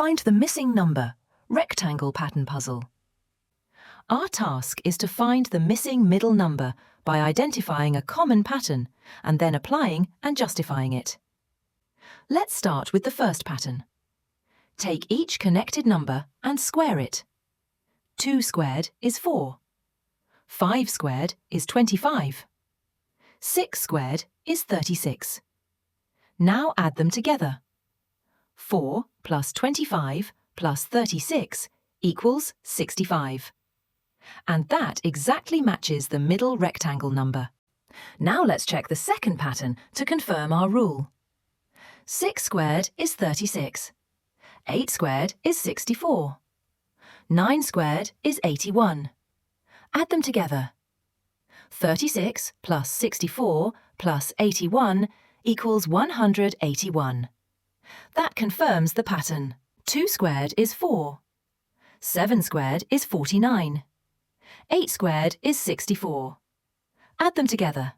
Find the missing number, rectangle pattern puzzle. Our task is to find the missing middle number by identifying a common pattern and then applying and justifying it. Let's start with the first pattern. Take each connected number and square it. 2 squared is 4. 5 squared is 25. 6 squared is 36. Now add them together. 4 plus 25 plus 36 equals 65. And that exactly matches the middle rectangle number. Now let's check the second pattern to confirm our rule. 6 squared is 36. 8 squared is 64. 9 squared is 81. Add them together. 36 plus 64 plus 81 equals 181. That confirms the pattern. 2 squared is 4. 7 squared is 49. 8 squared is 64. Add them together.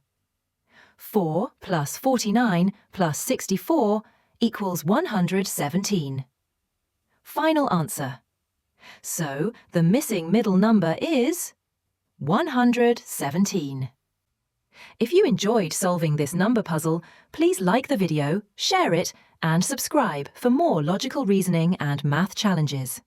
4 plus 49 plus 64 equals 117. Final answer. So, the missing middle number is 117. If you enjoyed solving this number puzzle, please like the video, share it, and subscribe for more logical reasoning and math challenges.